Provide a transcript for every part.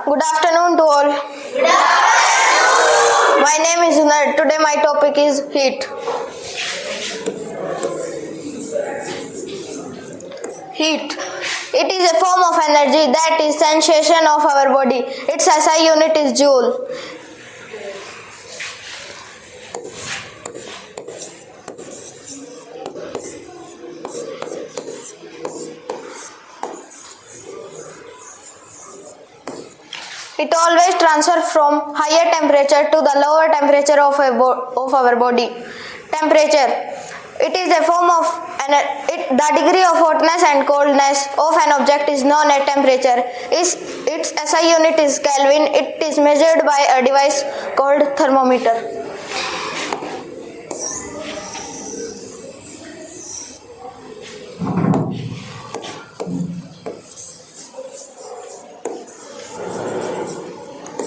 Good afternoon to all. Good afternoon. My name is Hunad. Today my topic is heat. Heat. It is a form of energy that is sensation of our body. Its SI unit is joule. It always transfers from higher temperature to the lower temperature of our body. Temperature. It is a form of the degree of hotness and coldness of an object is known as temperature. Its SI unit is Kelvin. It is measured by a device called thermometer.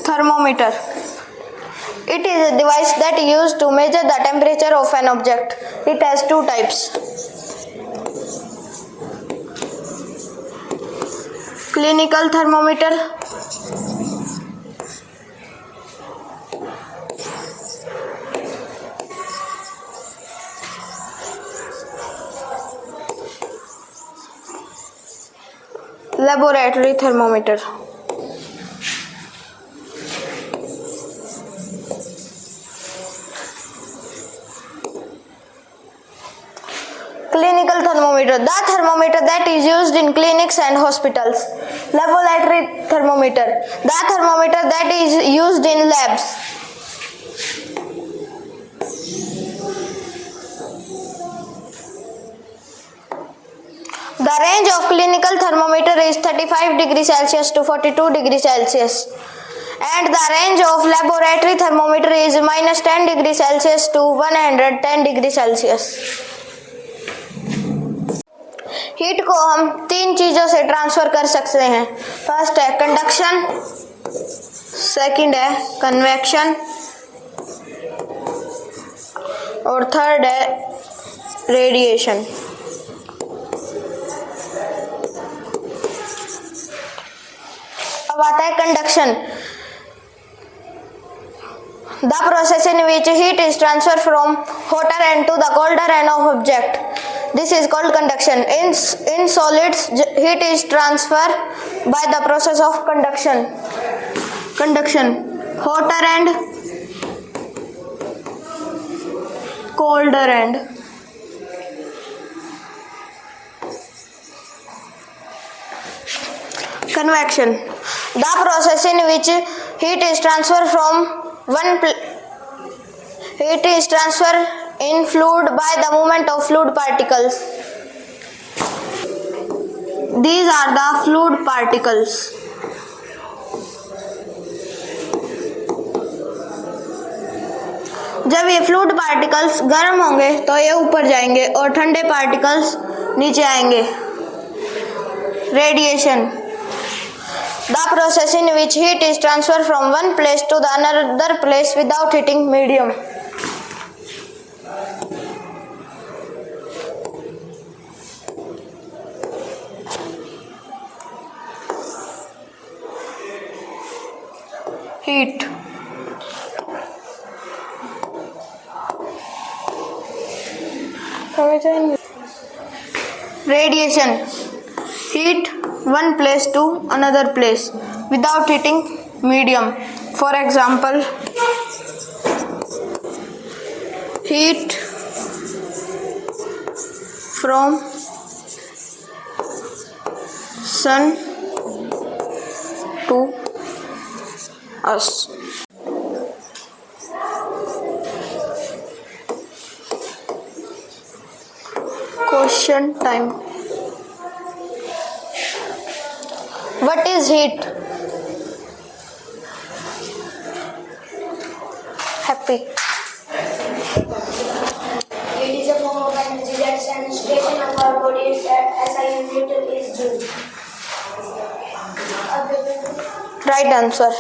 Thermometer. It is a device that is used to measure the temperature of an object. It has two types. Clinical thermometer. Laboratory thermometer. Clinical thermometer. The thermometer that is used in clinics and hospitals. Laboratory thermometer. The thermometer that is used in labs. The range of clinical thermometer is 35 degrees Celsius to 42 degrees Celsius. And the range of laboratory thermometer is minus 10 degrees Celsius to 110 degrees Celsius. Heat को हम तीन चीजों से transfer कर सकते हैं. First है conduction, second है कन्वेक्शन और थर्ड है रेडिएशन. अब आता है conduction. The process in which heat is transferred from hotter end to the colder end of object. This is called conduction. In solids, heat is transferred by the process of conduction. Conduction. Hotter end, colder end. Convection. The process in which heat is transferred from heat is transferred in fluid by the movement of fluid particles. These are the fluid particles. जब ये fluid particles गर्म होंगे तो ये ऊपर जाएंगे और ठंडे पार्टिकल्स नीचे आएंगे. Radiation. The process in which heat is transferred from one place to the another place without heating medium. Heat. Radiation. Heat one place to another place without heating medium. For example, heat from sun to us. Question time. What is heat? Happy. It is a form of energy that sensation of our body SI unit is joule. Right answer.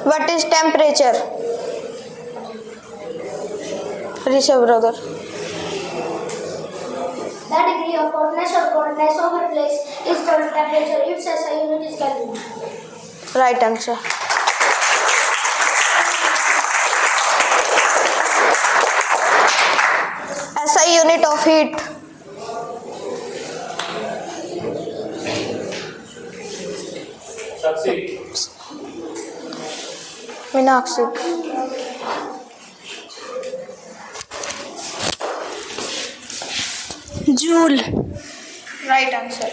What is temperature? Rishabh brother. degree of hotness or coldness of a place is called temperature. Its SI unit is Kelvin. Right answer. SI unit of heat. Sakshi. Meenakshi. Joule. Right answer.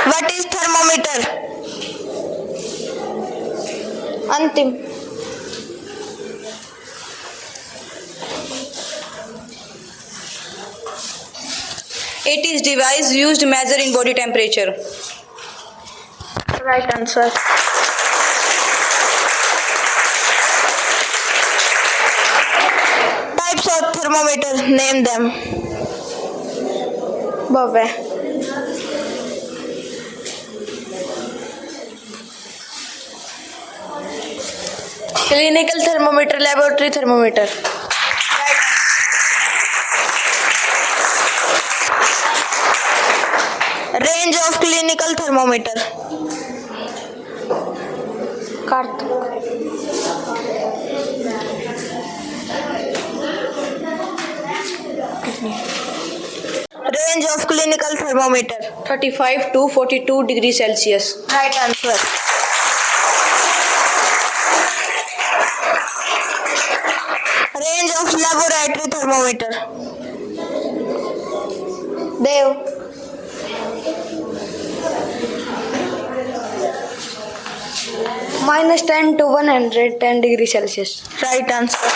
What is thermometer? Antim. It is device used measuring body temperature. Right answer. Types of thermometer. Name them. Bhavya. Clinical thermometer, laboratory thermometer. Range of clinical thermometer. Karthik. Range of clinical thermometer. 35 to 42 degrees Celsius. Right answer. Range of laboratory thermometer. Dev. -10 to 110 degrees Celsius. Right answer.